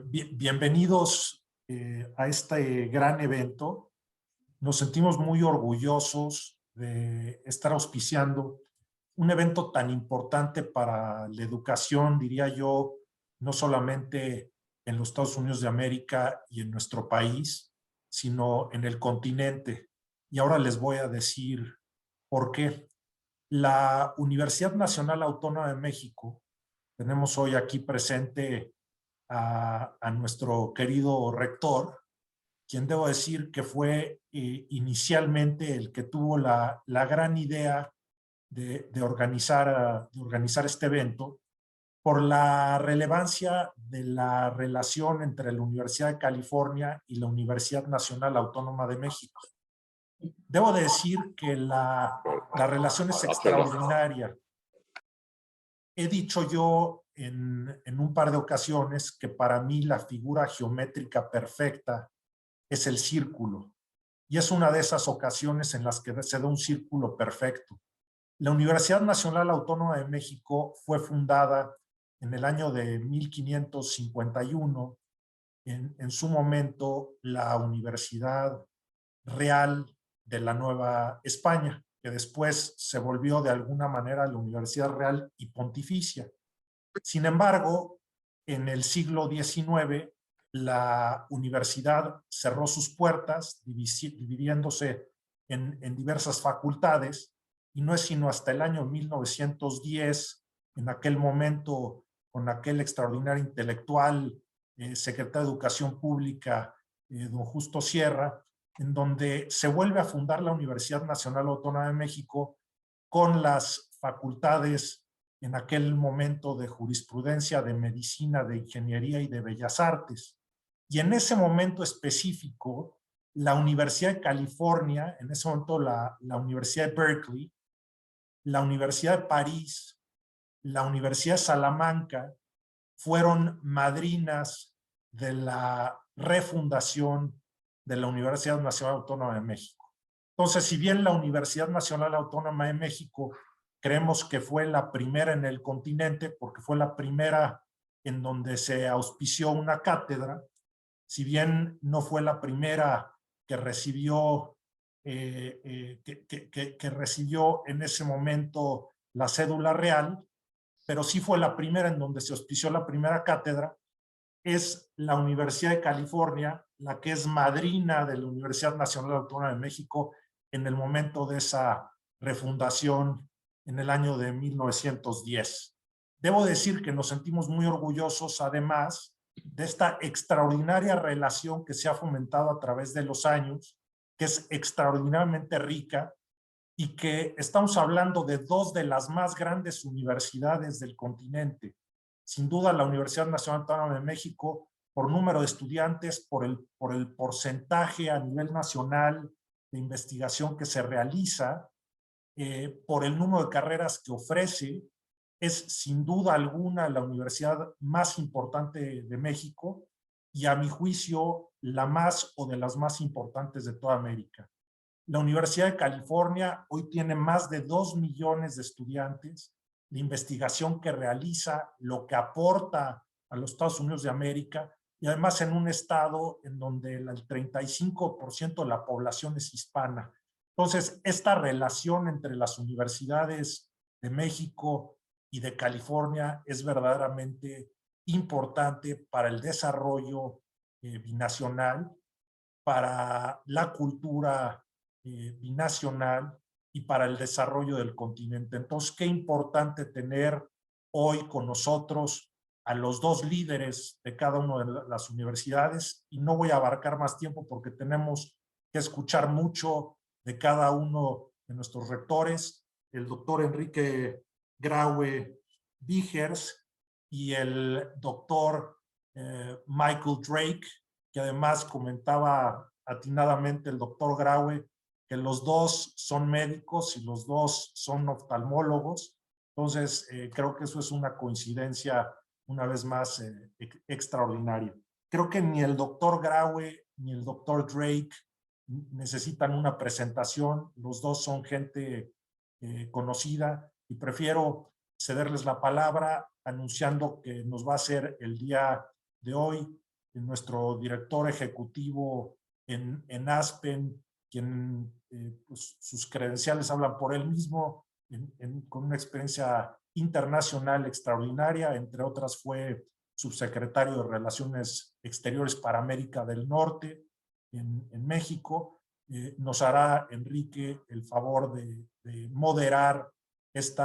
Bienvenidos a este gran evento. Nos sentimos muy orgullosos de estar auspiciando un evento tan importante para la educación, diría yo, no solamente en los Estados Unidos de América y en nuestro país, sino en el continente. Y ahora les voy a decir por qué. La Universidad Nacional Autónoma de México, tenemos hoy aquí presente a nuestro querido rector, quien debo decir que fue inicialmente el que tuvo la gran idea de organizar este evento por la relevancia de la relación entre la Universidad de California y la Universidad Nacional Autónoma de México. Debo decir que la relación es extraordinaria. He dicho yo en un par de ocasiones que para mí la figura geométrica perfecta es el círculo. Y es una de esas ocasiones en las que se da un círculo perfecto. La Universidad Nacional Autónoma de México fue fundada en el año de 1551. En su momento, la Universidad Real de la Nueva España, que después se volvió de alguna manera la Universidad Real y Pontificia. Sin embargo, en el siglo XIX, la universidad cerró sus puertas, dividiéndose en diversas facultades, y no es sino hasta el año 1910, en aquel momento, con aquel extraordinario intelectual, secretario de Educación Pública, don Justo Sierra, en donde se vuelve a fundar la Universidad Nacional Autónoma de México con las facultades en aquel momento de jurisprudencia, de medicina, de ingeniería y de bellas artes. Y en ese momento específico, la Universidad de California, en ese momento la Universidad de Berkeley, la Universidad de París, la Universidad de Salamanca, fueron madrinas de la refundación de la Universidad Nacional Autónoma de México. Entonces, si bien la Universidad Nacional Autónoma de México creemos que fue la primera en el continente, porque fue la primera en donde se auspició una cátedra, si bien no fue la primera que recibió, que recibió en ese momento la cédula real, pero sí fue la primera en donde se auspició la primera cátedra, es la Universidad de California, la que es madrina de la Universidad Nacional Autónoma de México en el momento de esa refundación en el año de 1910. Debo decir que nos sentimos muy orgullosos, además, de esta extraordinaria relación que se ha fomentado a través de los años, que es extraordinariamente rica, y que estamos hablando de dos de las más grandes universidades del continente. Sin duda, la Universidad Nacional Autónoma de México, por número de estudiantes, por el porcentaje a nivel nacional de investigación que se realiza, por el número de carreras que ofrece, es sin duda alguna la universidad más importante de México y, a mi juicio, la más o de las más importantes de toda América. La Universidad de California hoy tiene más de 2 millones de estudiantes. La investigación que realiza, lo que aporta a los Estados Unidos de América, y además en un estado en donde el 35% de la población es hispana. Entonces, esta relación entre las universidades de México y de California es verdaderamente importante para el desarrollo binacional, para la cultura binacional y para el desarrollo del continente. Entonces, qué importante tener hoy con nosotros a los dos líderes de cada una de las universidades, y no voy a abarcar más tiempo porque tenemos que escuchar mucho de cada uno de nuestros rectores, el doctor Enrique Graue Wiechers y el doctor Michael Drake, que además comentaba atinadamente el doctor Graue que los dos son médicos y los dos son oftalmólogos. Entonces, creo que eso es una coincidencia, una vez más, extraordinaria. Creo que ni el doctor Graue ni el doctor Drake necesitan una presentación. Los dos son gente conocida, y prefiero cederles la palabra anunciando que nos va a hacer el día de hoy, nuestro director ejecutivo en Aspen, quien pues, sus credenciales hablan por él mismo, con una experiencia internacional extraordinaria, entre otras fue subsecretario de Relaciones Exteriores para América del Norte en México. Nos hará Enrique el favor de moderar este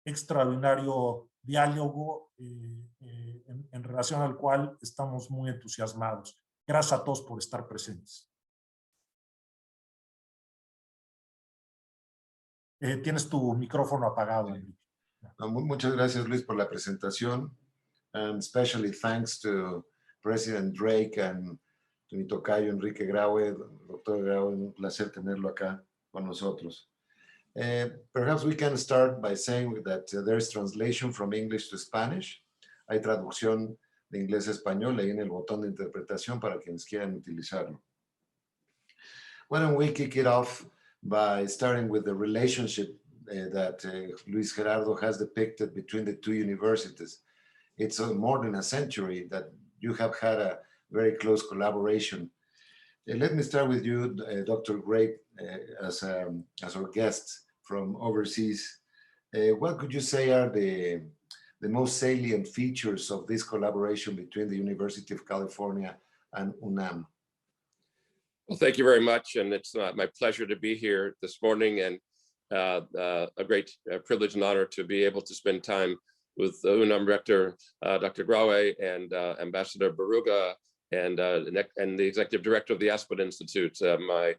extraordinario diálogo en relación al cual estamos muy entusiasmados. Gracias a todos por estar presentes. Tienes tu micrófono apagado, Enrique. Muchas gracias, Luis, por la presentación. And especially thanks to President Drake and to mi tocayo Enrique Graue, doctor Graue, un placer tenerlo acá con nosotros. Perhaps we can start by saying that there's translation from English to Spanish. Hay traducción de inglés a español ahí en el botón de interpretación para quienes quieran utilizarlo. Why don't we kick it off by starting with the relationship that Luis Gerardo has depicted between the two universities. It's more than a century that you have had a very close collaboration. Let me start with you, Dr. Gray, as our guest from overseas. What could you say are the most salient features of this collaboration between the University of California and UNAM? Well, thank you very much. And it's my pleasure to be here this morning, and a great privilege and honor to be able to spend time with the UNAM Rector, Dr. Graue, and Ambassador Baruga, and the Executive Director of the Aspen Institute, my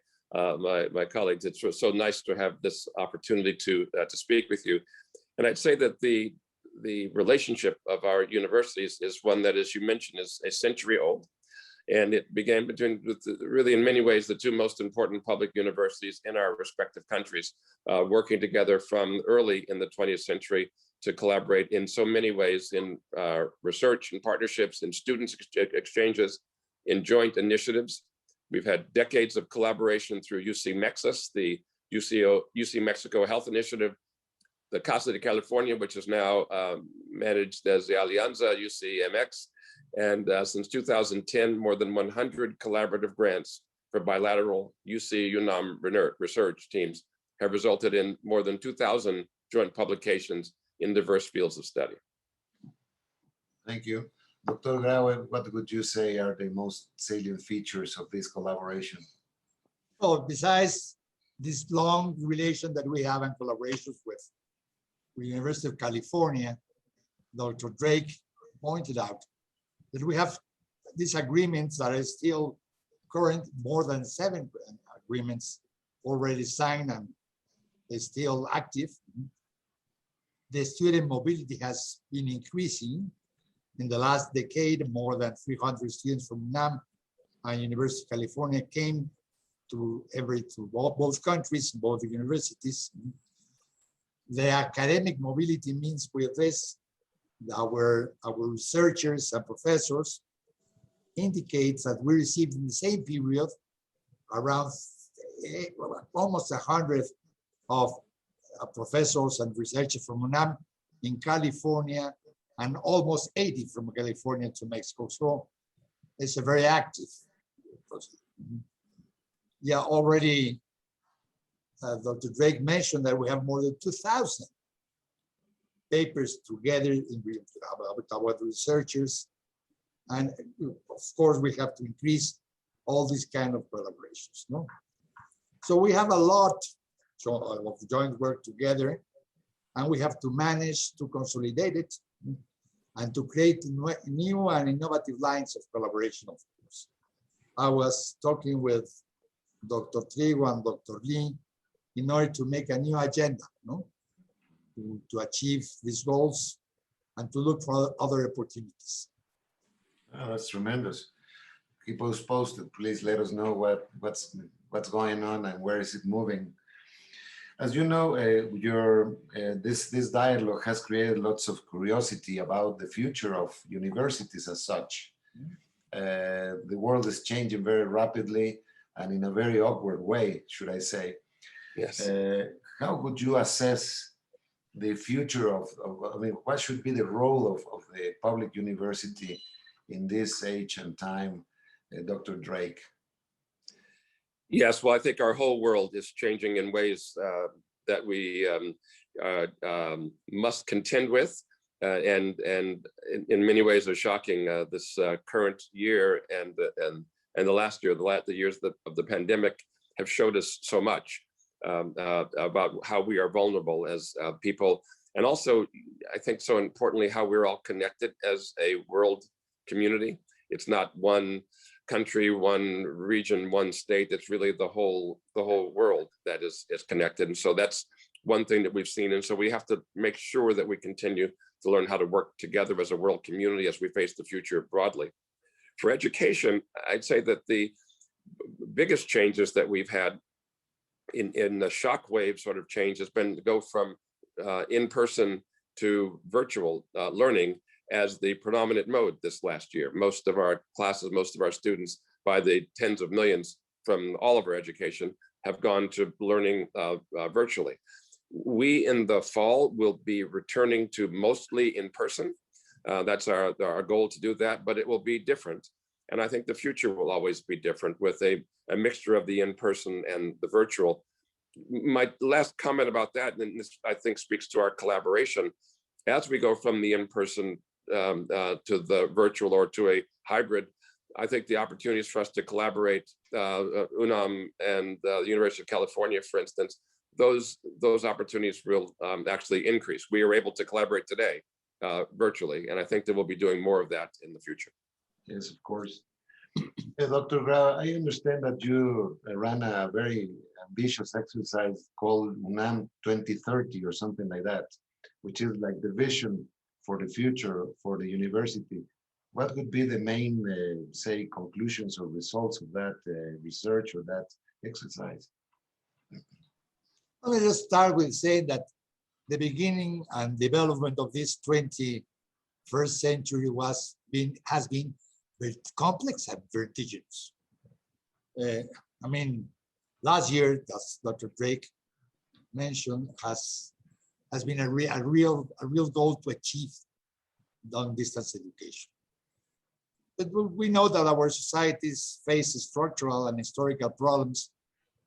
colleagues. It's so nice to have this opportunity to speak with you. And I'd say that the relationship of our universities is one that, as you mentioned, is a century old. And it began really in many ways the two most important public universities in our respective countries, working together from early in the 20th century to collaborate in so many ways in research and partnerships, in students exchanges, in joint initiatives. We've had decades of collaboration through UC Mexis, the UC Mexico Health Initiative, the Casa de California, which is now managed as the Alianza UCMX. And since 2010, more than 100 collaborative grants for bilateral UC-UNAM research teams have resulted in more than 2,000 joint publications in diverse fields of study. Thank you. Dr. Graue, what would you say are the most salient features of this collaboration? Oh, besides this long relation that we have and collaborations with the University of California, Dr. Drake pointed out that we have these agreements that are still current, more than 7 agreements already signed and they're still active. The student mobility has been increasing. In the last decade, more than 300 students from UNAM and University of California came to both countries, both universities. The academic mobility means with this, our researchers and professors indicates that we received in the same period around almost 100 of professors and researchers from UNAM in California, and almost 80 from California to Mexico. So it's a very active process. Yeah, already Dr. Drake mentioned that we have more than 2,000 papers together with our researchers. And of course, we have to increase all these kind of collaborations. No? So we have a lot of joint work together, and we have to manage to consolidate it and to create new and innovative lines of collaboration, of course. I was talking with Dr. Trigo and Dr. Lee in order to make a new agenda, no? To achieve these goals and to look for other opportunities. Oh, that's tremendous. Keep us posted. Please let us know what's going on and where is it moving. As you know, this dialogue has created lots of curiosity about the future of universities as such. The world is changing very rapidly and in a very awkward way, should I say. Yes. How would you assess the future I mean, what should be the role of the public university in this age and time, Dr. Drake? Yes, well, I think our whole world is changing in ways that we must contend with, and in many ways are shocking. This current year and the last year, the years of the pandemic have showed us so much about how we are vulnerable as people, and also, I think so importantly, how we're all connected as a world community. It's not one country, one region, one state. It's really the whole world that is connected. And so that's one thing that we've seen. And so we have to make sure that we continue to learn how to work together as a world community as we face the future broadly. For education, I'd say that the biggest changes that we've had in the shockwave sort of change has been to go from in-person to virtual learning as the predominant mode this last year. Most of our classes, most of our students, by the tens of millions from all of our education, have gone to learning virtually. We in the fall will be returning to mostly in person. That's our goal to do that, but it will be different. And I think the future will always be different with a mixture of the in-person and the virtual. My last comment about that, and this I think speaks to our collaboration, as we go from the in-person to the virtual or to a hybrid, I think the opportunities for us to collaborate, UNAM and the University of California, for instance, those opportunities will actually increase. We are able to collaborate today virtually, and I think that we'll be doing more of that in the future. Yes, of course. Dr. Graue, I understand that you ran a very ambitious exercise called UNAM 2030 or something like that, which is like the vision for the future for the university. What would be the main, say, conclusions or results of that research or that exercise? Let me just start with saying that the beginning and development of this 21st century has been very complex and vertiginous. I mean, last year, as Dr. Drake mentioned, has been a real goal to achieve long-distance education. But we know that our societies face structural and historical problems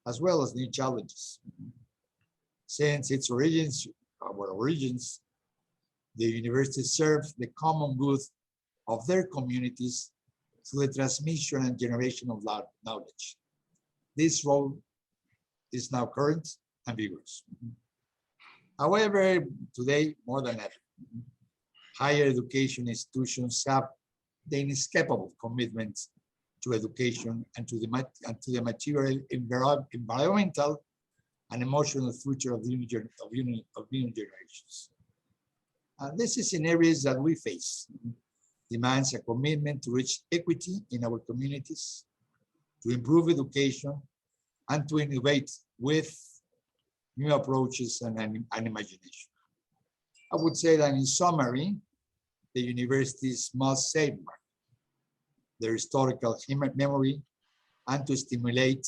as well as new challenges. Since its origins, our origins, the university serves the common good of their communities through the transmission and generation of knowledge. This role is now current and vigorous. However, today, more than ever, higher education institutions have the inescapable commitment to education and to the material, environmental, and emotional future of new generations. And this is in areas that we face. Demands a commitment to reach equity in our communities, to improve education, and to innovate with new approaches and imagination. I would say that in summary, the universities must safeguard their historical memory and to stimulate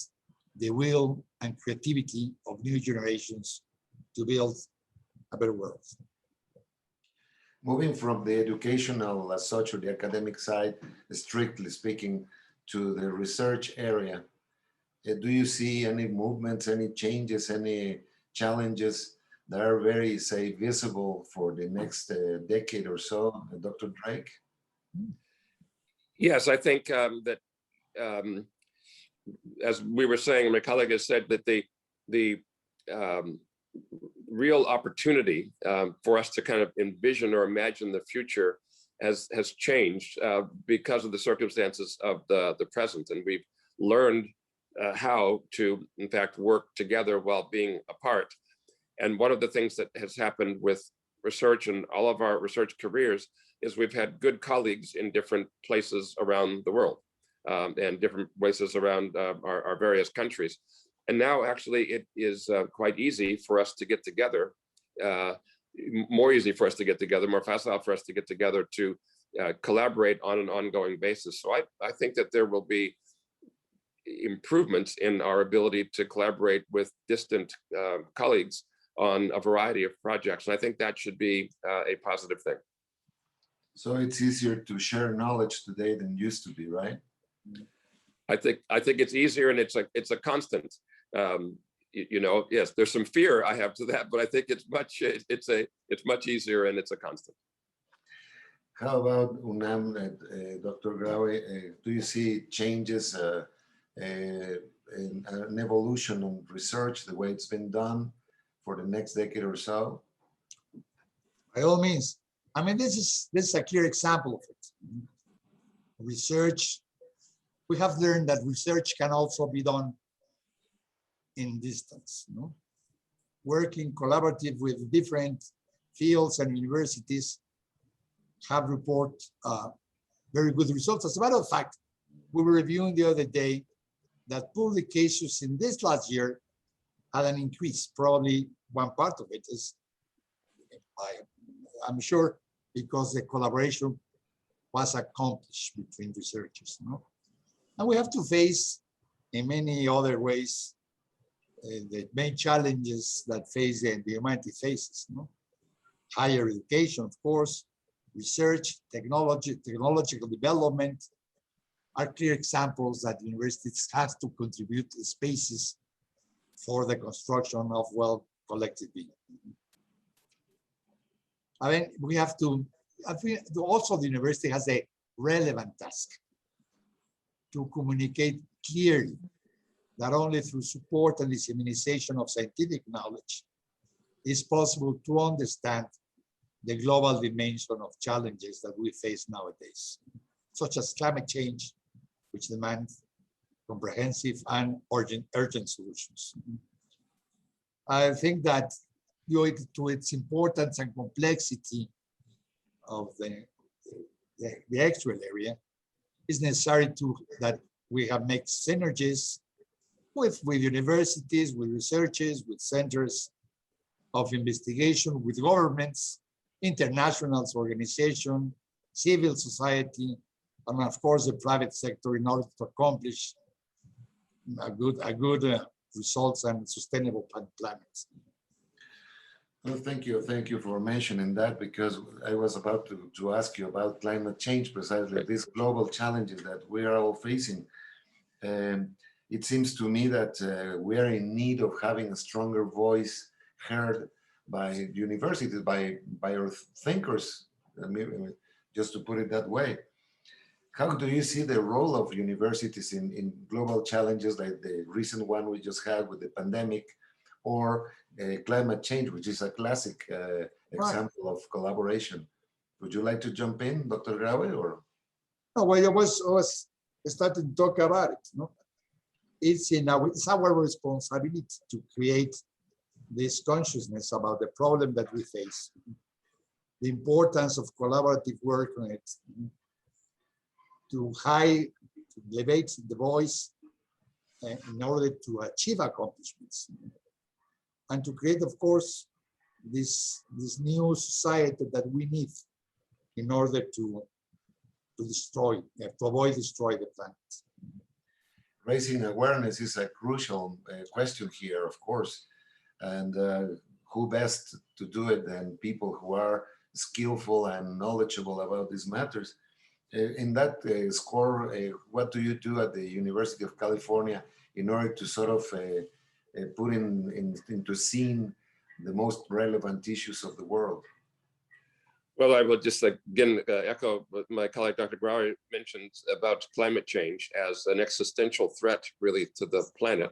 the will and creativity of new generations to build a better world. Moving from the educational as such, or the academic side, strictly speaking, to the research area, do you see any movements, any changes, any challenges that are very, say, visible for the next decade or so, Dr. Drake? Yes, I think that as we were saying, my colleague has said that the real opportunity for us to kind of envision or imagine the future has changed because of the circumstances of the present. And we've learned how to, in fact, work together while being apart. And one of the things that has happened with research and all of our research careers is we've had good colleagues in different places around the world and different places around our various countries. And now actually it is quite easy for us to get together, more easy for us to get together, more facile for us to get together to collaborate on an ongoing basis. So I think that there will be improvements in our ability to collaborate with distant colleagues on a variety of projects. And I think that should be a positive thing. So it's easier to share knowledge today than used to be, right? I think it's easier, and it's a constant. You know, yes, there's some fear I have to that, but I think it's much easier, and it's a constant. How about UNAM, Dr. Graue? Do you see changes in an evolution on research, the way it's been done for the next decade or so? By all means. I mean, this is a clear example of it. Research, we have learned that research can also be done in distance, you know? Working collaborative with different fields and universities have reported very good results. As a matter of fact, we were reviewing the other day that publications in this last year had an increase. Probably one part of it is, I'm sure, because the collaboration was accomplished between researchers, you know? And we have to face, in many other ways, the main challenges that face the humanity faces, you know? Higher education, of course, research, technological development are clear examples that universities have to contribute to spaces for the construction of well-collected being. I mean, we have to, I think also the university has a relevant task to communicate clearly, not only through support and dissemination of scientific knowledge, it's possible to understand the global dimension of challenges that we face nowadays, such as climate change, which demands comprehensive and urgent solutions. I think that due to its importance and complexity of the actual area, it's necessary that we have made synergies with universities, with researchers, with centers of investigation, with governments, international organizations, civil society, and of course the private sector, in order to accomplish a good results and sustainable planet. Well, thank you for mentioning that, because I was about to ask you about climate change, precisely these global challenges that we are all facing. It seems to me that we are in need of having a stronger voice heard by universities, by our thinkers, just to put it that way. How do you see the role of universities in global challenges like the recent one we just had with the pandemic, or climate change, which is a classic example of collaboration? Would you like to jump in, Dr. Graue, or? No, well, I was starting to talk about it. No? It's our responsibility to create this consciousness about the problem that we face, the importance of collaborative work on it, to elevate the voice in order to achieve accomplishments, and to create, of course, this new society that we need in order to avoid destroying the planet. Raising awareness is a crucial question here, of course. And who best to do it than people who are skillful and knowledgeable about these matters? In that score, what do you do at the University of California in order to sort of put into scene the most relevant issues of the world? Well, I will just again echo what my colleague Dr. Graue mentioned about climate change as an existential threat really to the planet.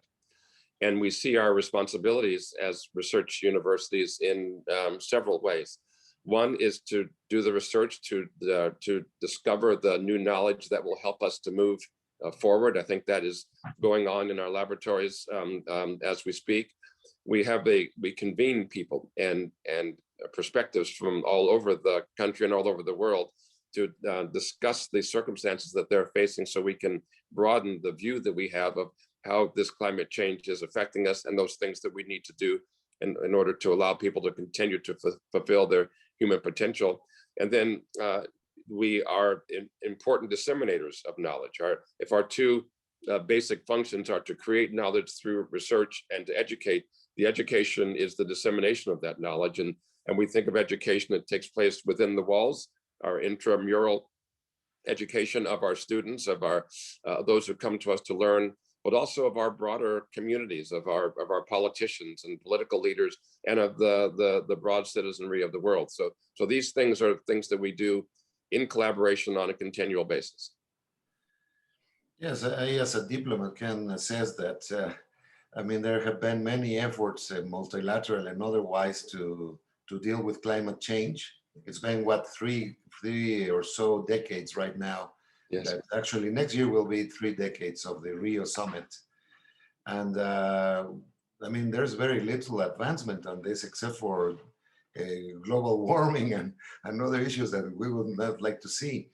And we see our responsibilities as research universities in several ways. One is to do the research to discover the new knowledge that will help us to move forward. I think that is going on in our laboratories as we speak. We convene people and perspectives from all over the country and all over the world to discuss the circumstances that they're facing, so we can broaden the view that we have of how this climate change is affecting us and those things that we need to do in order to allow people to continue to fulfill their human potential. And then we are important disseminators of knowledge. If our two basic functions are to create knowledge through research and to educate, the education is the dissemination of that knowledge. And we think of education that takes place within the walls, our intramural education of our students, of our those who come to us to learn, but also of our broader communities, of our politicians and political leaders, and of the broad citizenry of the world. So these things are things that we do in collaboration on a continual basis. Yes, I, as a diplomat, can assess that. I mean, there have been many efforts, multilateral and otherwise, to deal with climate change. It's been, what, three or so decades right now. Yes. That actually next year will be 3 decades of the Rio summit. And I mean, there's very little advancement on this except for global warming and other issues that we would not like to see.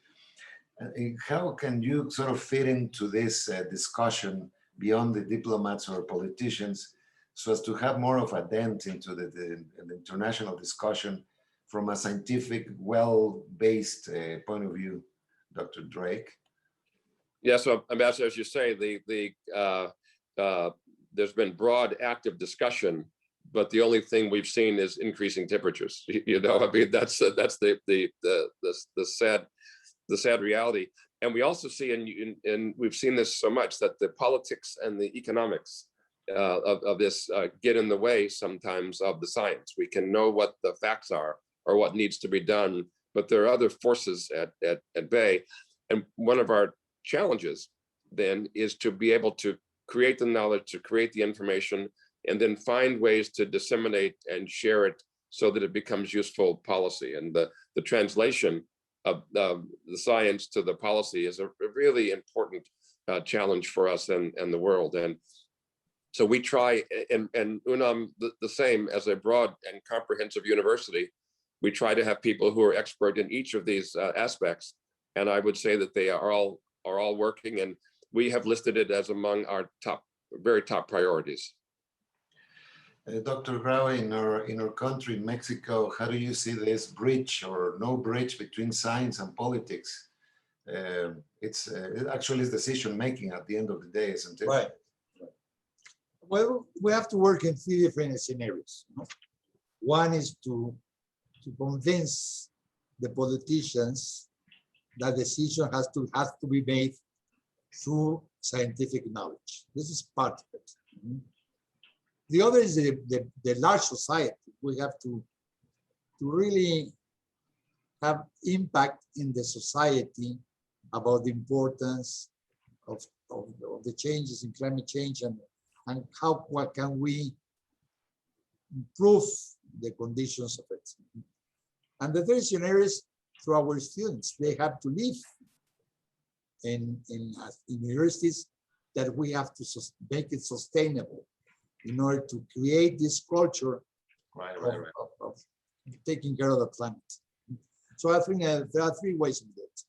How can you sort of fit into this discussion beyond the diplomats or politicians so as to have more of a dent into the international discussion from a scientific, well-based point of view, Dr. Drake? Yeah, so Ambassador, as you say, there's been broad, active discussion, but the only thing we've seen is increasing temperatures. You know, I mean, that's the sad reality. And we also see, and we've seen this so much, that the politics and the economics of this get in the way sometimes of the science. We can know what the facts are or what needs to be done, but there are other forces at bay. And one of our challenges then is to be able to create the knowledge, to create the information, and then find ways to disseminate and share it so that it becomes useful policy. And the translation of the science to the policy is a really important challenge for us and the world. And so we try, and UNAM, the same, as a broad and comprehensive university, we try to have people who are expert in each of these aspects. And I would say that they are all working, and we have listed it as among our very top priorities. Dr. Graue, in our country, Mexico, how do you see this bridge or no bridge between science and politics? It actually is decision making at the end of the day, isn't it? Right. Well, we have to work in 3 different scenarios. One is to convince the politicians that decision has to be made through scientific knowledge. This is part of it. The other is the large society. We have to really have impact in the society about the importance of the changes in climate change and what can we improve the conditions of it. And the third scenario is through our students. They have to live in universities that we have to make it sustainable in order to create this culture of taking care of the planet. So I think there are 3 ways to do it.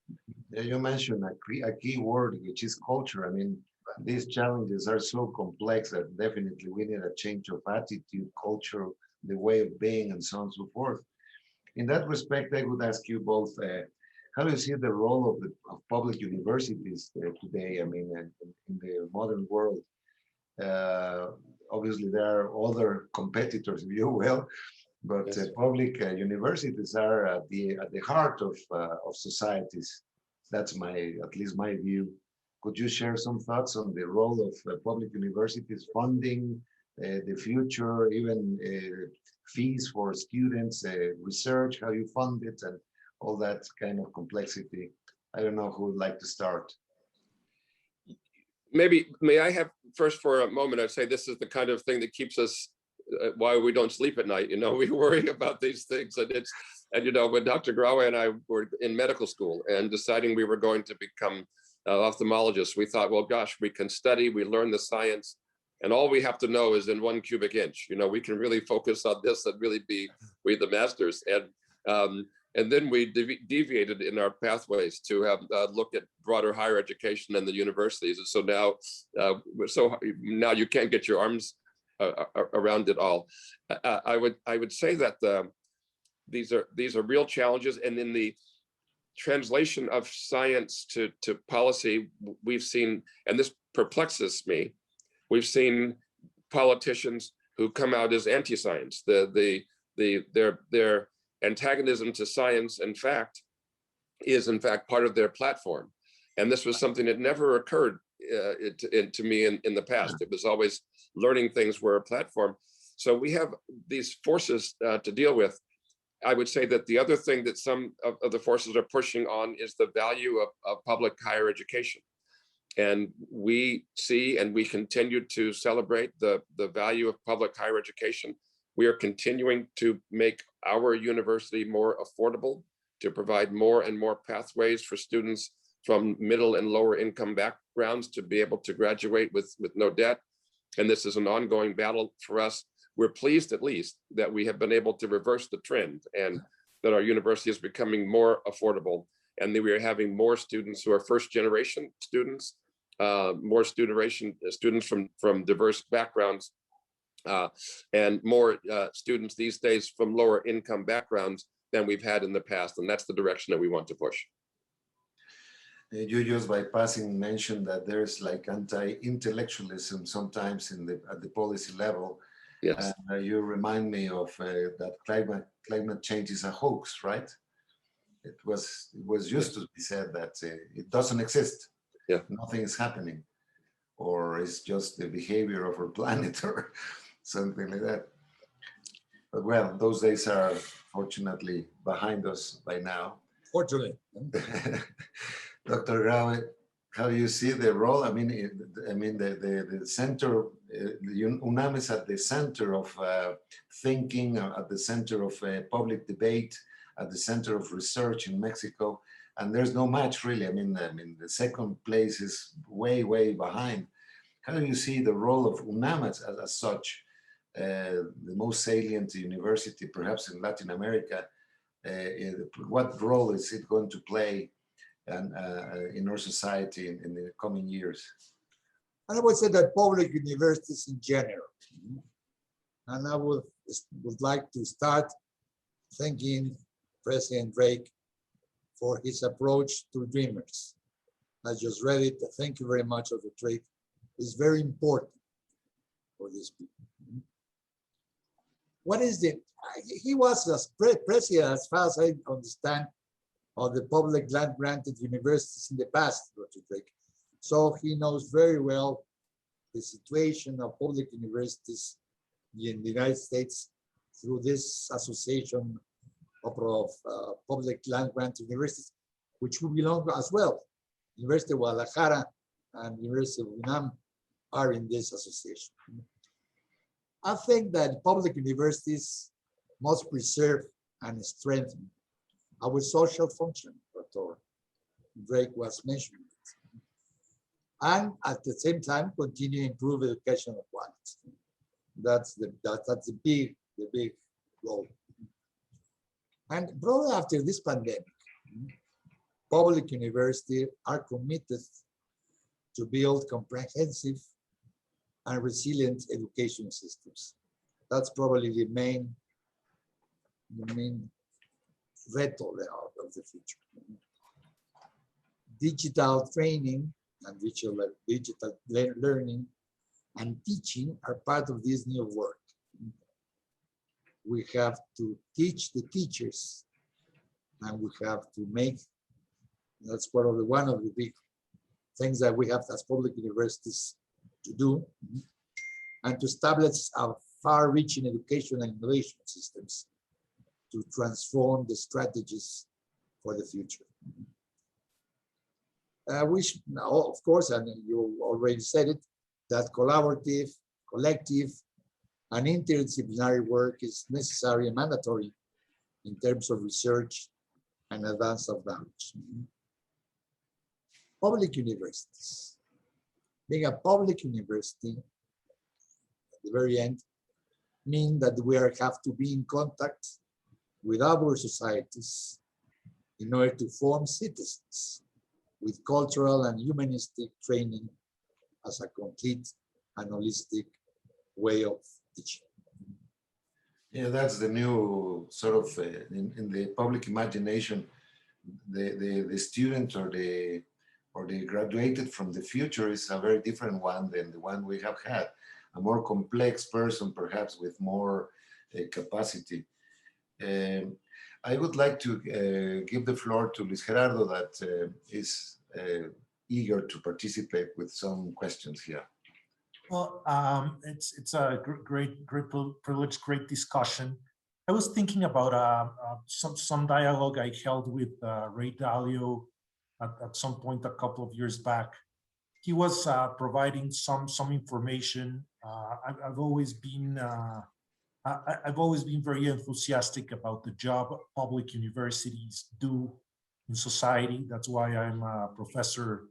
Yeah, you mentioned a key word, which is culture. I mean, these challenges are so complex that definitely we need a change of attitude, culture, the way of being, and so on and so forth. In that respect, I would ask you both, how do you see the role of public universities today? I mean, in the modern world, obviously there are other competitors, if you will, but Yes. Public universities are at the heart of societies. That's at least my view. Could you share some thoughts on the role of public universities funding the future, even fees for students, research, how you fund it, and all that kind of complexity? I don't know who would like to start. May I have first for a moment, I'd say this is the kind of thing that keeps us, why we don't sleep at night. You know, we worry about these things, and you know, when Dr. Graue and I were in medical school and deciding we were going to become ophthalmologists, we thought, well, gosh, we can study, we learn the science, and all we have to know is in 1 cubic inch. You know, we can really focus on this and really be the masters. And then we deviated in our pathways to have look at broader higher education and the universities. And so now you can't get your arms around it all. I would say that these are real challenges, and in the translation of science to policy, we've seen, and this perplexes me, we've seen politicians who come out as anti-science. Their antagonism to science and fact is in fact part of their platform. And this was something that never occurred to me in the past. It was always learning things were a platform. So we have these forces to deal with. I would say that the other thing that some of the forces are pushing on is the value of public higher education. And we see and we continue to celebrate the value of public higher education. We are continuing to make our university more affordable, to provide more and more pathways for students from middle and lower income backgrounds to be able to graduate with no debt. And this is an ongoing battle for us. We're pleased, at least, that we have been able to reverse the trend and that our university is becoming more affordable, and that we are having more students who are first generation students, more students from diverse backgrounds, and more students these days from lower income backgrounds than we've had in the past. And that's the direction that we want to push. You just by passing mentioned that there's like anti-intellectualism sometimes at the policy level. Yes. You remind me of that climate change is a hoax, right? It was used to be said that it doesn't exist. Yeah. Nothing is happening, or it's just the behavior of our planet or something like that. But well, those days are fortunately behind us by now. Fortunately. Dr. Graue, how do you see the role? I mean, the center, UNAM is at the center of thinking, at the center of public debate, at the center of research in Mexico, and there's no match really. I mean, the second place is way, way behind. How do you see the role of UNAM as such, the most salient university, perhaps in Latin America? What role is it going to play in our society in the coming years? I would say that public universities in general, and I would like to start thanking President Drake for his approach to Dreamers. I just read it. Thank you very much, Dr. Drake. It's very important for these people. What is the, he was as president, as far as I understand, of the public land granted universities in the past, Dr. Drake. So he knows very well the situation of public universities in the United States through this association of public land grant universities, which will belong as well. University of Guadalajara and University of UNAM are in this association. I think that public universities must preserve and strengthen our social function, Dr. Drake was mentioning it. And at the same time, continue to improve educational quality. That's the big goal. And probably after this pandemic, public universities are committed to build comprehensive and resilient education systems. That's probably the main veto of the future. Digital training and digital learning and teaching are part of this new work. We have to teach the teachers, and we have to make, that's one of the big things that we have as public universities to do, and to establish our far-reaching education and innovation systems to transform the strategies for the future. Which, of course, and you already said it, that collaborative, collective, and interdisciplinary work is necessary and mandatory in terms of research and advance of knowledge. Public universities. Being a public university, at the very end, mean that we have to be in contact with our societies in order to form citizens with cultural and humanistic training as a complete and holistic way of teaching. Yeah, that's the new sort of in the public imagination. The student or the graduated from the future is a very different one than the one we have had. A more complex person, perhaps with more capacity. I would like to give the floor to Luis Gerardo that is eager to participate with some questions here. Well, it's a great privilege, great discussion. I was thinking about some dialogue I held with Ray Dalio at some point a couple of years back. He was providing some information. I've always been very enthusiastic about the job public universities do in society. That's why I'm a professor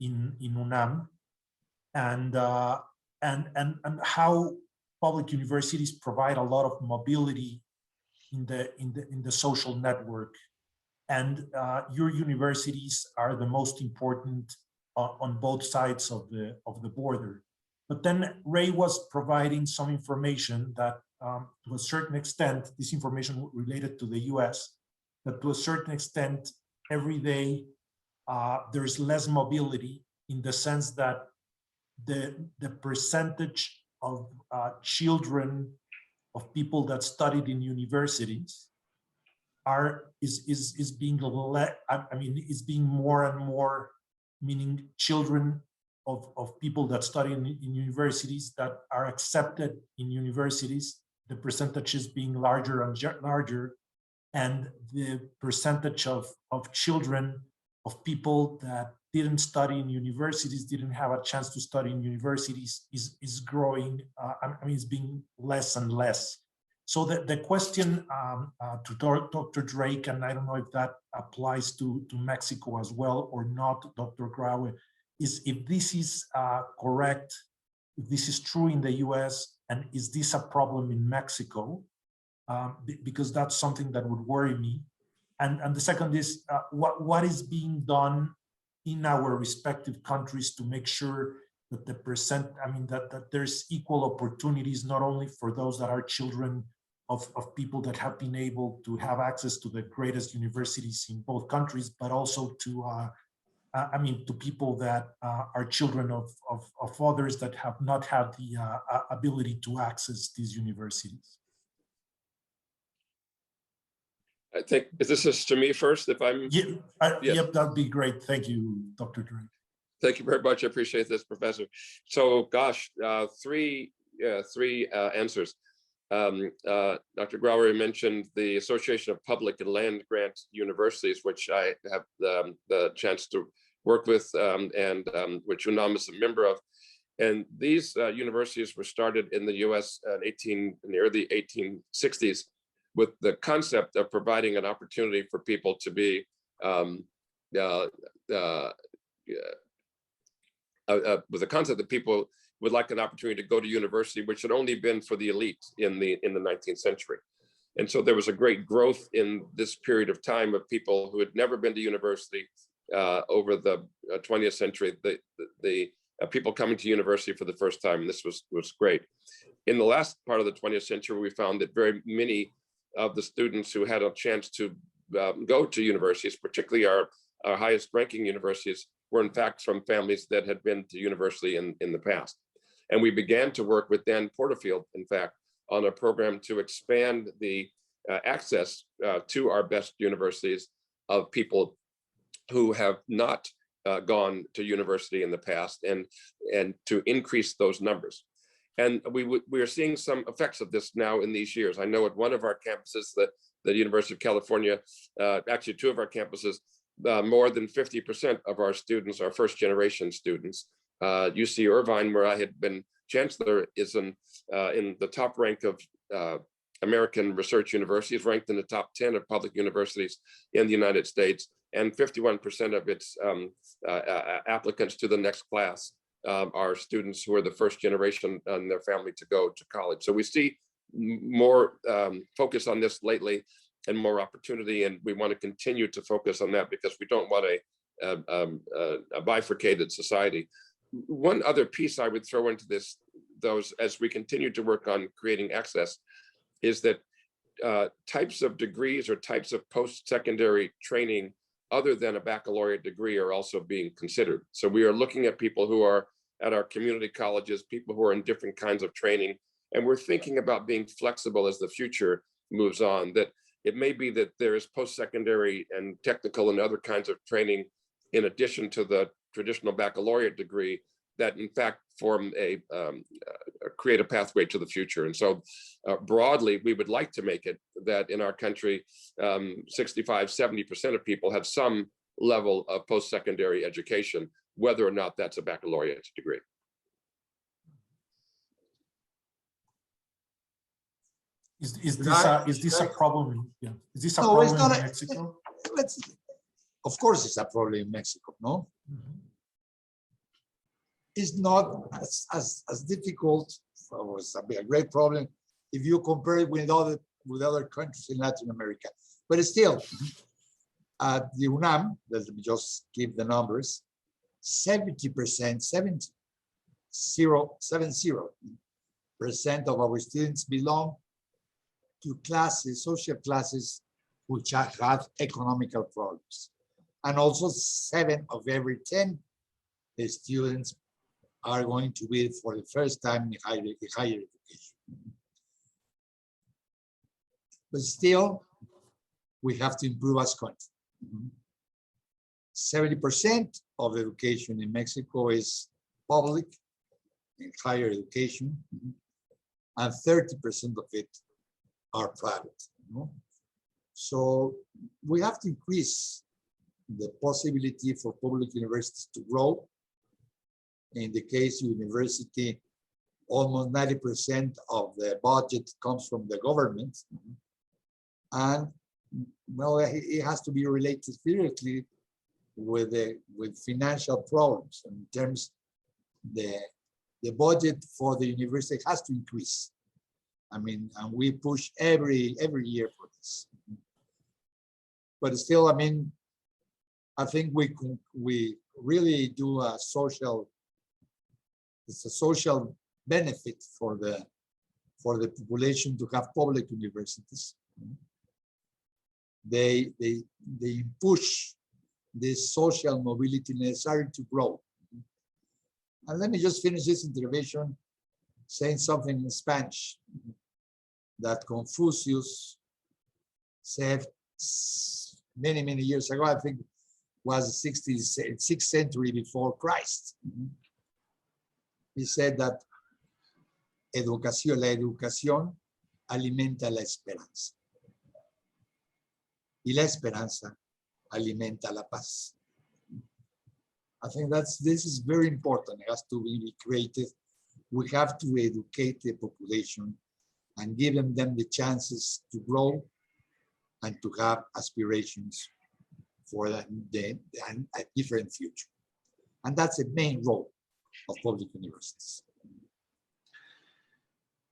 in UNAM, and how public universities provide a lot of mobility in the social network, and your universities are the most important on both sides of the border. But then Ray was providing some information that, to a certain extent, this information related to the U.S., that to a certain extent, every day there's less mobility, in the sense that the percentage of children of people that studied in universities is being is being more and more, meaning children of people that study in universities that are accepted in universities, the percentage is being larger and larger, and the percentage of children of people that didn't study in universities, didn't have a chance to study in universities, is growing. It's being less and less. So the question to Dr. Drake, and I don't know if that applies to Mexico as well or not, Dr. Graue, is if this is correct, if this is true in the US, and is this a problem in Mexico? Because that's something that would worry me. And the second is, what is being done in our respective countries to make sure that the that there's equal opportunities, not only for those that are children of people that have been able to have access to the greatest universities in both countries, but also to to people that are children of others that have not had the ability to access these universities. I think, is this to me first? If I'm, yeah, yes. Yep, that'd be great. Thank you, Dr. Drake. Thank you very much. I appreciate this, Professor. So, gosh, three answers. Dr. Graue mentioned the Association of Public and Land Grant Universities, which I have the chance to work with, and which UNAM is a member of. And these universities were started in the US in the early 1860s, with the concept of providing an opportunity for people to be with the concept that people would like an opportunity to go to university, which had only been for the elite in the 19th century. And so there was a great growth in this period of time of people who had never been to university over the 20th century, the people coming to university for the first time. And this was great. In the last part of the 20th century, we found that very many of the students who had a chance to go to universities, particularly our highest ranking universities, were in fact from families that had been to university in the past. And we began to work with Dan Porterfield, in fact, on a program to expand the access to our best universities of people who have not gone to university in the past, and to increase those numbers. And we are seeing some effects of this now in these years. I know at one of our campuses, the University of California, actually two of our campuses, more than 50% of our students are first generation students. UC Irvine, where I had been chancellor, is in the top rank of American research universities, ranked in the top 10 of public universities in the United States, and 51% of its applicants to the next class are students who are the first generation in their family to go to college. So we see more focus on this lately, and more opportunity, and we want to continue to focus on that because we don't want a bifurcated society. One other piece I would throw into those as we continue to work on creating access, is that types of degrees or types of post-secondary training other than a baccalaureate degree are also being considered. So we are looking at people who are at our community colleges, people who are in different kinds of training, and we're thinking about being flexible as the future moves on, that it may be that there is post-secondary and technical and other kinds of training in addition to the traditional baccalaureate degree that in fact form create a pathway to the future. And so broadly, we would like to make it that in our country, 65–70% of people have some level of post-secondary education, whether or not that's a baccalaureate degree. Is this a problem? Yeah. Is this a No, it's problem not in Mexico? Of course, it's a problem in Mexico, no? Mhm. It's not as difficult, or it's a great problem if you compare it with other countries in Latin America. But still, at the UNAM, let me just give the numbers, 70% of our students belong to classes, social classes, which have economical problems. And also 7 of every 10 students are going to be for the first time in higher education. But still, we have to improve as country. 70% of education in Mexico is public in higher education, and 30% of it are private. So we have to increase the possibility for public universities to grow. In the case of university, almost 90% of the budget comes from the government. And well, it has to be related directly with financial problems. In terms, the budget for the university has to increase. I mean, and we push every year for this. But still, I mean, I think we really do a social. It's a social benefit for the population to have public universities. They push this social mobility necessary to grow. And let me just finish this intervention saying something in Spanish that Confucius said many years ago. I think was the 6th century before Christ. He said that la educación alimenta la esperanza. Y la esperanza alimenta la paz. I think this is very important. It has to be created. We have to educate the population and give them the chances to grow and to have aspirations for a different future. And that's the main role of public universities.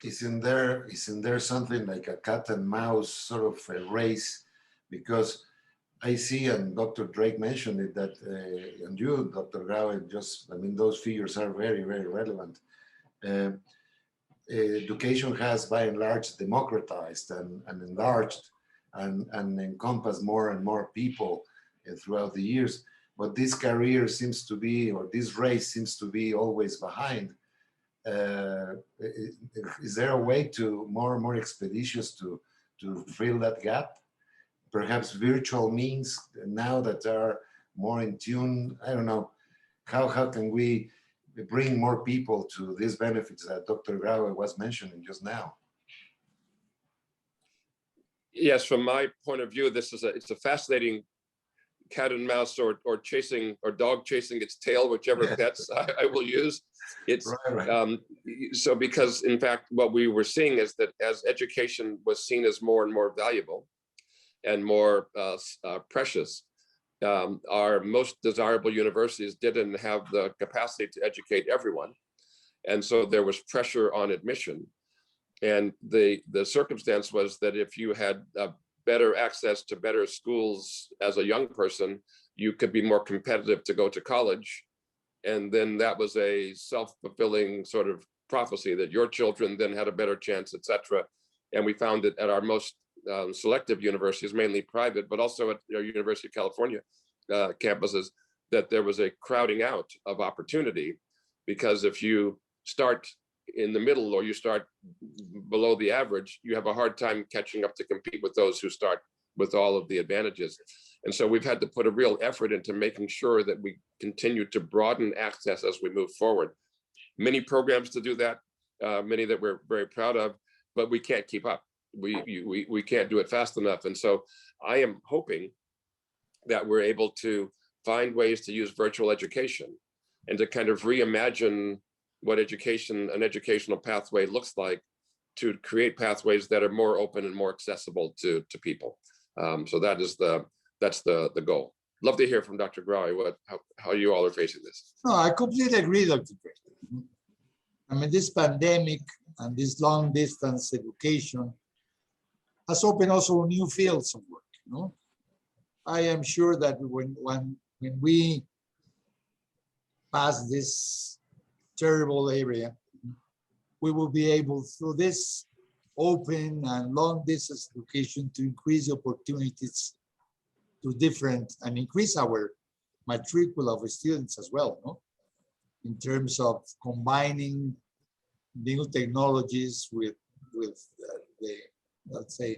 Isn't there something like a cat and mouse sort of a race? Because I see, and Dr. Drake mentioned it, that, and you, Dr. Graue, I mean, those figures are very relevant. Education has by and large democratized and enlarged and encompassed more and more people throughout the years. But this career seems to be, or this race seems to be always behind. Is there a way to more expeditious to fill that gap? Perhaps virtual means now that are more in tune. I don't know. How can we bring more people to these benefits that Dr. Graue was mentioning just now? Yes, from my point of view, it's a fascinating cat and mouse or dog chasing its tail, whichever pets I will use. It's right. So because in fact, what we were seeing is that as education was seen as more and more valuable and more precious, our most desirable universities didn't have the capacity to educate everyone. And so there was pressure on admission. And the circumstance was that if you had better access to better schools as a young person, you could be more competitive to go to college. And then that was a self-fulfilling sort of prophecy that your children then had a better chance, etc. And we found it at our most selective universities, mainly private, but also at our University of California campuses, that there was a crowding out of opportunity, because if you start in the middle or you start below the average, you have a hard time catching up to compete with those who start with all of the advantages. And so we've had to put a real effort into making sure that we continue to broaden access as we move forward. Many programs to do that, many that we're very proud of, but we can't keep up. We can't do it fast enough. And so I am hoping that we're able to find ways to use virtual education and to kind of reimagine what an educational pathway looks like, to create pathways that are more open and more accessible to people. So that's the goal. Love to hear from Dr. Graue how you all are facing this. No, I completely agree, Dr. Gray. I mean, this pandemic and this long distance education has opened also new fields of work. You know? I am sure that when we pass this terrible area, we will be able, through this open and long distance education, to increase opportunities to different and increase our matricula of students as well, no? In terms of combining new technologies with the, let's say,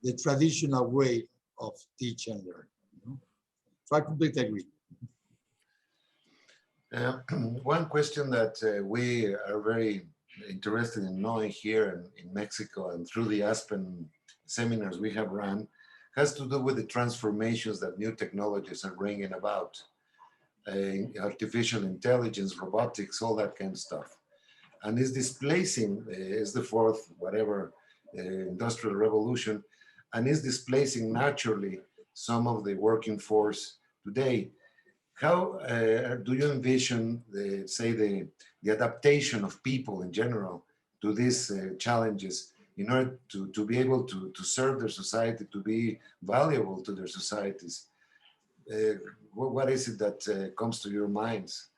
the traditional way of teach and learn. You know? So I completely agree. One question that we are very interested in knowing here in Mexico and through the Aspen seminars we have run has to do with the transformations that new technologies are bringing about. Artificial intelligence, robotics, all that kind of stuff. And is displacing, is the fourth, whatever, industrial revolution, and is displacing naturally some of the working force today. How do you envision, the adaptation of people in general to these challenges in order to be able to serve their society, to be valuable to their societies? What is it that comes to your minds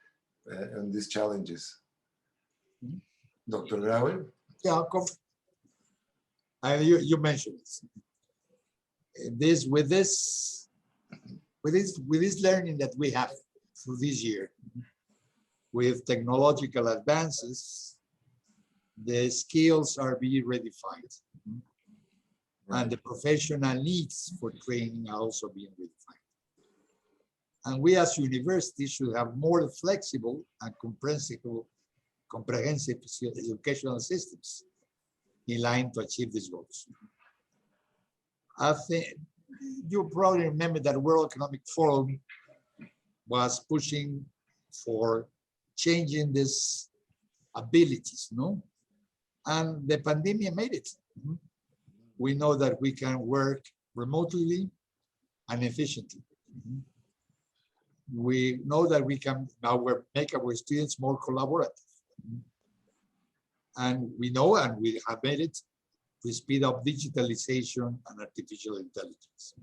on these challenges? Dr. Graue? Yeah, you mentioned this. With this learning that we have through this year, with technological advances, the skills are being redefined, and the professional needs for training are also being redefined. And we as universities should have more flexible and comprehensive educational systems in line to achieve these goals. I think you probably remember that World Economic Forum was pushing for changing these abilities, no? And the pandemic made it. We know that we can work remotely and efficiently. We know that we can now make our students more collaborative. And we know, and we have made it, to speed up digitalization and artificial intelligence.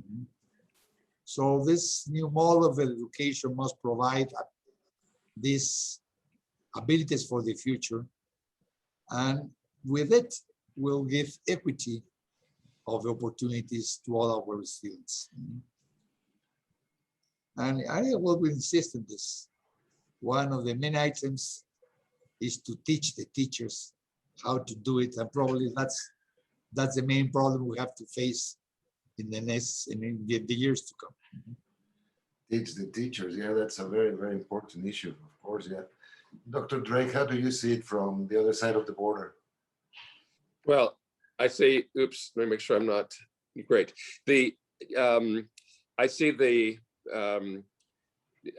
So this new model of education must provide these abilities for the future, and with it, will give equity of opportunities to all our students. And I will insist on this. One of the main items is to teach the teachers how to do it, and probably that's the main problem we have to face in the years to come. Teach the teachers, yeah, that's a very, very important issue, of course, yeah. Dr. Drake, how do you see it from the other side of the border? Well, I say, oops, let me make sure I'm not great. I see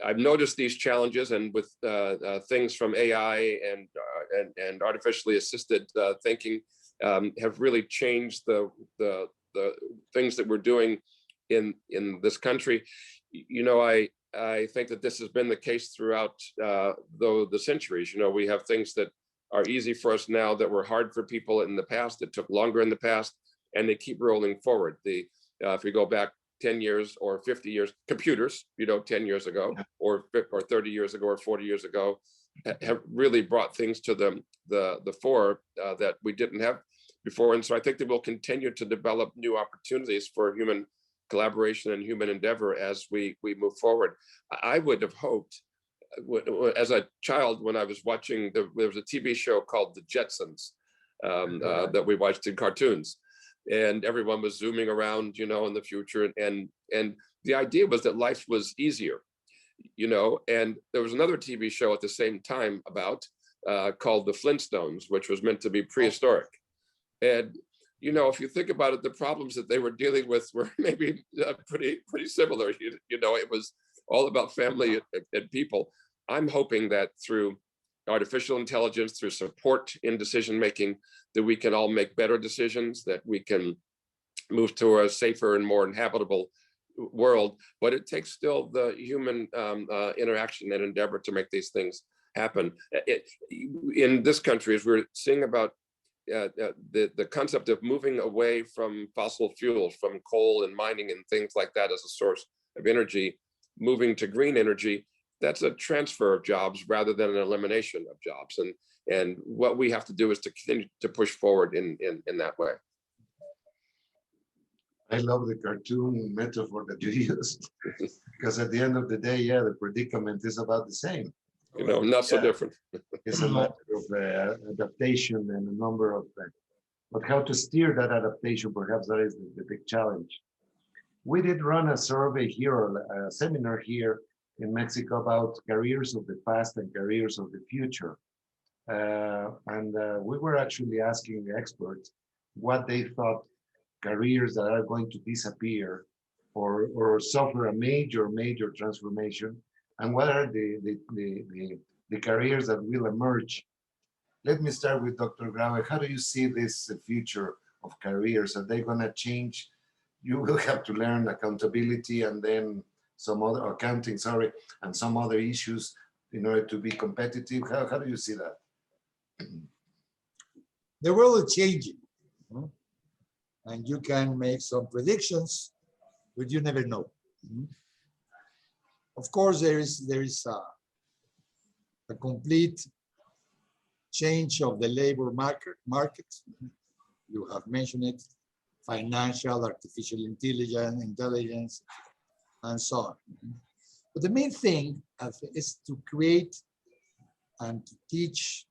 I've noticed these challenges, and with things from AI and artificially assisted thinking have really changed the things that we're doing in this country. You know, I think that this has been the case throughout the centuries. You know, we have things that are easy for us now that were hard for people in the past, that took longer in the past, and they keep rolling forward. If we go back 10 years or 50 years, computers, you know, 10 years ago or 30 years ago or 40 years ago have really brought things to the fore that we didn't have before. And so I think that we'll continue to develop new opportunities for human collaboration and human endeavor as we move forward. I would have hoped as a child, when I was watching, there was a TV show called The Jetsons that we watched in cartoons, and everyone was zooming around, you know, in the future, and the idea was that life was easier, you know. And there was another TV show at the same time about called The Flintstones, which was meant to be prehistoric. And you know, if you think about it, the problems that they were dealing with were maybe pretty similar. You know, it was all about family and people. I'm hoping that through artificial intelligence, through support in decision making, that we can all make better decisions, that we can move to a safer and more inhabitable world. But it takes still the human interaction and endeavor to make these things happen. In this country, as we're seeing about the concept of moving away from fossil fuels, from coal and mining and things like that as a source of energy, moving to green energy, that's a transfer of jobs rather than an elimination of jobs. And what we have to do is to continue to push forward in that way. I love the cartoon metaphor that you used, because at the end of the day, yeah, the predicament is about the same. You know, not so different. It's a matter of adaptation and a number of things. But how to steer that adaptation, perhaps that is the big challenge. We did run a survey here, or a seminar here in Mexico about careers of the past and careers of the future. We were actually asking the experts what they thought careers that are going to disappear or suffer a major transformation, and what are the careers that will emerge. Let me start with Dr. Graue. How do you see this future of careers? Are they going to change? You will have to learn accountability and then some other accounting, and some other issues in order to be competitive. How do you see that? The world is changing, and you can make some predictions, but you never know. Of course, there is a complete change of the labor market. You have mentioned it: financial, artificial intelligence, and so on. But the main thing is to create and to teach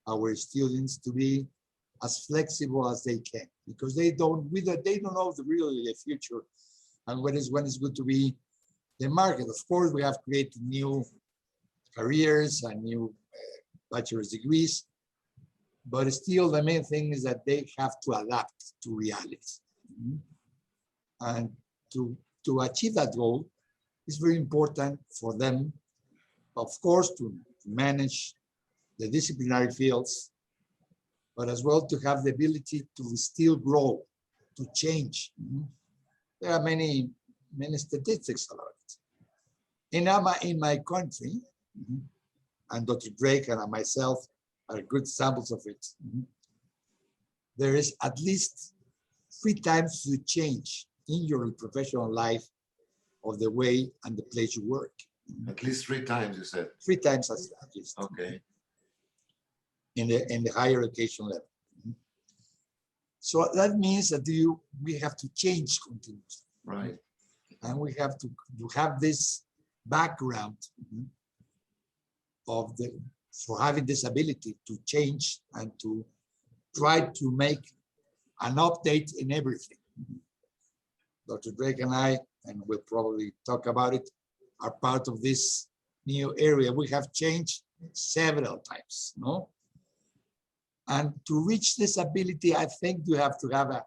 our students to be as flexible as they can, because they don't know really the future and when is good to be the market. Of course, we have created new careers and new bachelor's degrees, but still the main thing is that they have to adapt to reality. And to achieve that goal, it's very important for them, of course, to manage the disciplinary fields, but as well to have the ability to still grow, to change. There are many statistics about it. In my country, and Dr. Drake and myself are good examples of it, there is at least 3 times the change in your professional life of the way and the place you work. At least 3 times, you said? 3 times at least. Okay. In the higher education level. So that means that we have to change continuously. Right. And we have to have this background for having this ability to change and to try to make an update in everything. Dr. Drake and I, and we'll probably talk about it, are part of this new area. We have changed several times, no? And to reach this ability, I think you have to have a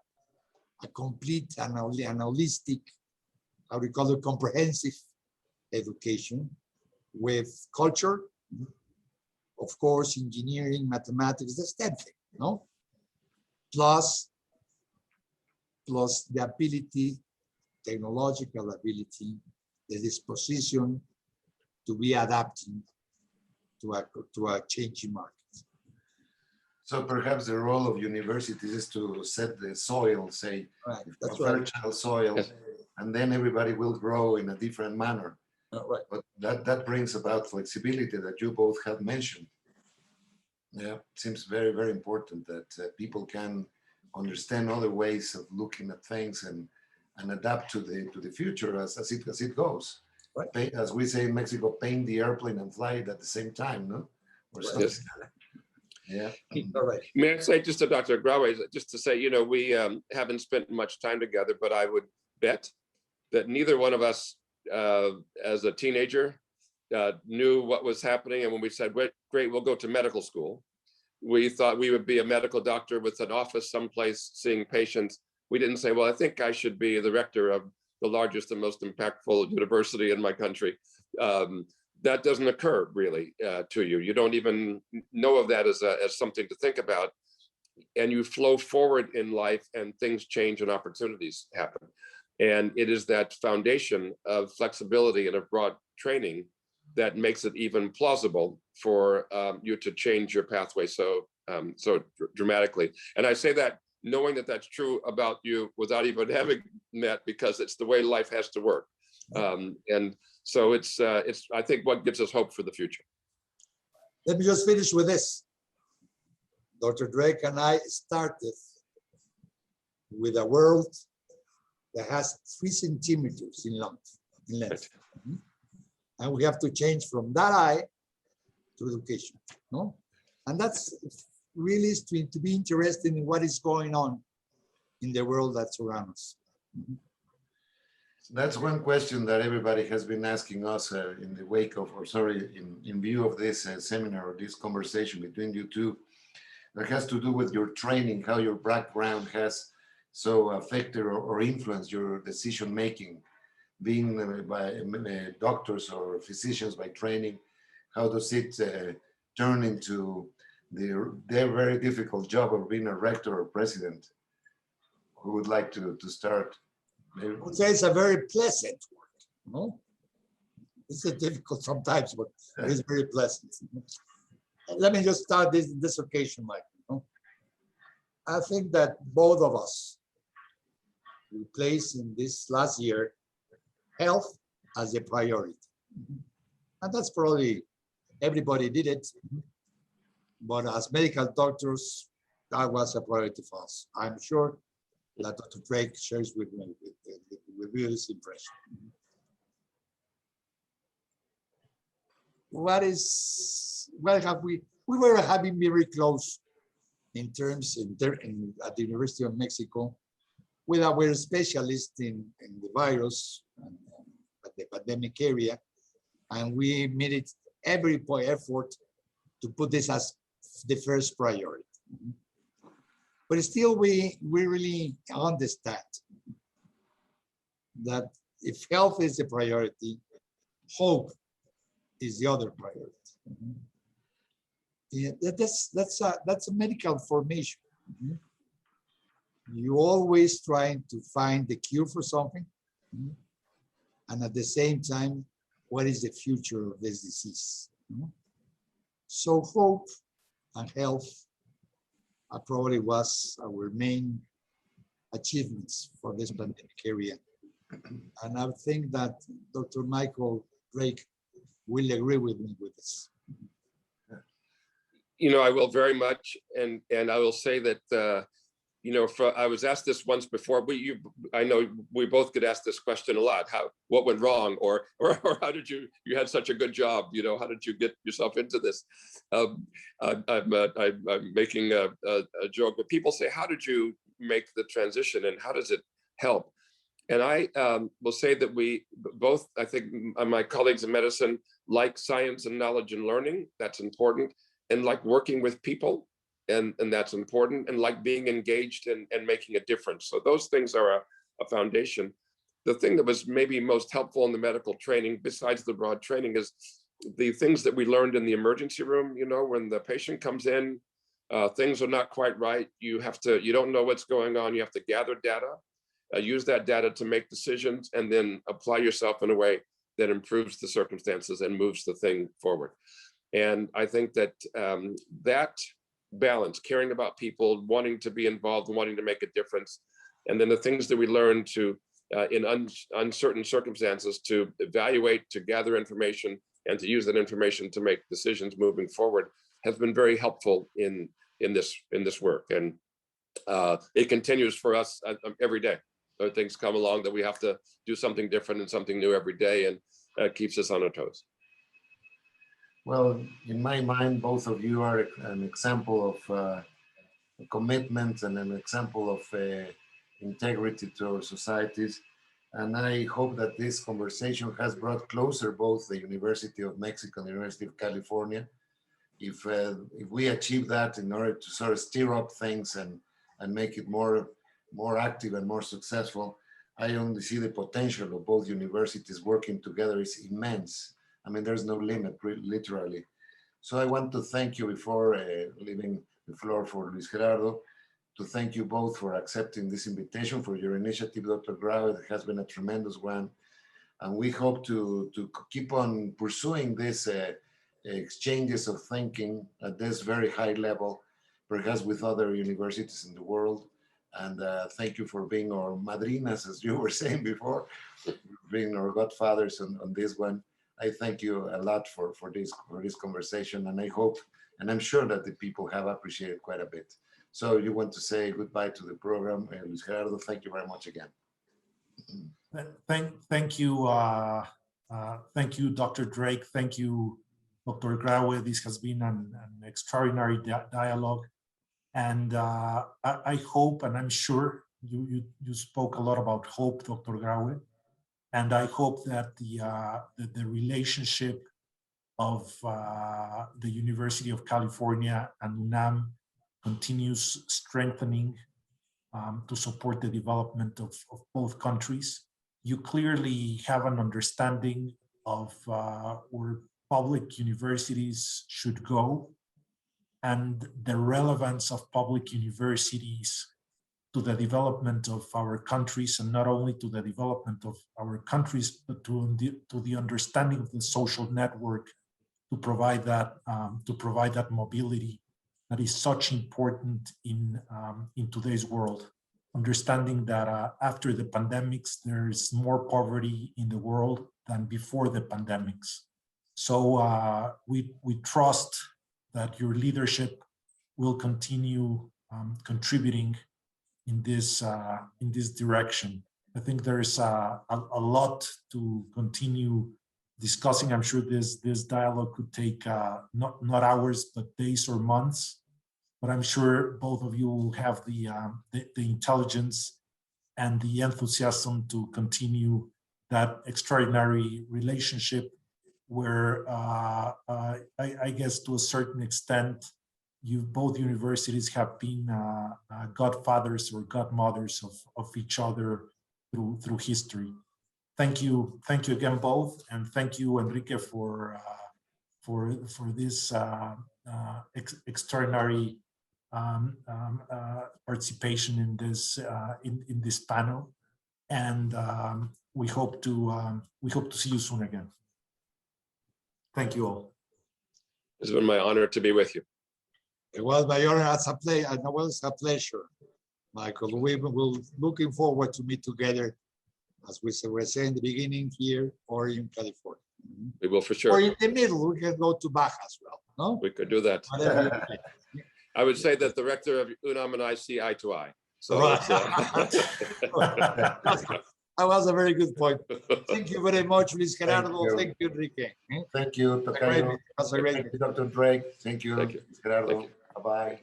complete and an holistic, how do you call it, comprehensive education with culture, of course, engineering, mathematics, that's that thing, no? Plus the ability, technological ability, the disposition to be adapting to a changing market. So perhaps the role of universities is to set the soil, say, Right. a fertile soil, Yes. and then everybody will grow in a different manner. Right. But that brings about flexibility that you both have mentioned. Yeah, it seems very, very important that people can understand other ways of looking at things and adapt to the future as it goes. as we say in Mexico, paint the airplane and fly it at the same time, no? Or something. Yes. Yeah. All right. May I say just to Dr. Graue, just to say, you know, we haven't spent much time together, but I would bet that neither one of us as a teenager knew what was happening. And when we said, great, we'll go to medical school, we thought we would be a medical doctor with an office someplace seeing patients. We didn't say, well, I think I should be the rector of the largest and most impactful university in my country. That doesn't occur really to you. You don't even know of that as something to think about. And you flow forward in life and things change and opportunities happen. And it is that foundation of flexibility and of broad training that makes it even plausible for you to change your pathway so dramatically. And I say that knowing that that's true about you without even having met, because it's the way life has to work. And so it's I think what gives us hope for the future. Let me just finish with this. Dr. Drake and I started with a world that has 3 centimeters in length. Right. And we have to change from that eye to education, no? And that's really to be interested in what is going on in the world that surrounds us. That's one question that everybody has been asking us in the wake of, or sorry, in view of this seminar or this conversation between you two. That has to do with your training, how your background has so affected or influenced your decision making, being by doctors or physicians by training. How does it turn into their very difficult job of being a rector or president? Who would like to start? Maybe. I would say it's a very pleasant work, no? It's difficult sometimes, but it's very pleasant. Let me just start this occasion, Mike. I think that both of us we place in this last year health as a priority. And that's probably everybody did it. But as medical doctors, that was a priority for us. I'm sure that Dr. Drake shares with me with this impression. What have we were having very close in terms at the University of Mexico with our specialist in the virus and at the pandemic area, and we made it every effort to put this as the first priority. But still, we really understand that if health is the priority, hope is the other priority. Yeah, that's a medical formation. You always trying to find the cure for something, and at the same time, what is the future of this disease? So hope and health probably was our main achievements for this pandemic area. And I think that Dr. Michael Drake will agree with me with this. You know, I will very much, and I will say that you know, I was asked this once before, but I know we both get asked this question a lot. What went wrong, or how did you had such a good job? You know, how did you get yourself into this? I'm making a joke, but people say, how did you make the transition, and how does it help? And I will say that we both, I think my colleagues in medicine, like science and knowledge and learning. That's important, and like working with people. And that's important, and like being engaged and making a difference. So those things are a foundation. The thing that was maybe most helpful in the medical training, besides the broad training, is the things that we learned in the emergency room. You know, when the patient comes in, things are not quite right. You don't know what's going on. You have to gather data, use that data to make decisions, and then apply yourself in a way that improves the circumstances and moves the thing forward. And I think that that balance, caring about people, wanting to be involved and wanting to make a difference, and then the things that we learn to in uncertain circumstances to evaluate, to gather information, and to use that information to make decisions moving forward has been very helpful in this work. And it continues for us every day. Things come along that we have to do something different and something new every day, keeps us on our toes. Well, in my mind, both of you are an example of commitment and an example of integrity to our societies. And I hope that this conversation has brought closer both the University of Mexico and the University of California. If we achieve that in order to sort of stir up things and make it more active and more successful, I only see the potential of both universities working together is immense. I mean, there's no limit, literally. So I want to thank you before leaving the floor for Luis Gerardo, to thank you both for accepting this invitation, for your initiative, Dr. Graue. It has been a tremendous one. And we hope to keep on pursuing these exchanges of thinking at this very high level, perhaps with other universities in the world. And thank you for being our madrinas, as you were saying before, being our godfathers on this one. I thank you a lot for this conversation, and I hope, and I'm sure that the people have appreciated quite a bit. So you want to say goodbye to the program, Luis Gerardo, thank you very much again. Thank you, Dr. Drake. Thank you, Dr. Graue. This has been an extraordinary dialogue. And I hope, and I'm sure you spoke a lot about hope, Dr. Graue. And I hope that the relationship of the University of California and UNAM continues strengthening to support the development of both countries. You clearly have an understanding of where public universities should go and the relevance of public universities to the development of our countries, and not only to the development of our countries, but to the understanding of the social network to provide that mobility that is such important in today's world. Understanding that after the pandemics, there's more poverty in the world than before the pandemics. So we trust that your leadership will continue contributing in this direction. I think there's a lot to continue discussing. I'm sure this dialogue could take not hours, but days or months. But I'm sure both of you will have the intelligence and the enthusiasm to continue that extraordinary relationship where I guess to a certain extent, both universities have been godfathers or godmothers of each other through history. Thank you again both, and thank you, Enrique, for this extraordinary participation in this panel, and we hope to see you soon again. Thank you all. It's been my honor to be with you. It was my honor. It was a pleasure, Michael. We were looking forward to meet together, as we were saying in the beginning, here or in California. We will for sure. Or in the middle, we can go to Baja as well. No, we could do that. I would say that the rector of UNAM and I see eye to eye. So right. That was a very good point. Thank you very much, Luis Gerardo. Thank you, Enrique. Thank you, Tocayo. Thank you, Dr. Drake. Thank you, Luis Gerardo. Bye-bye.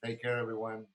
Take care, everyone.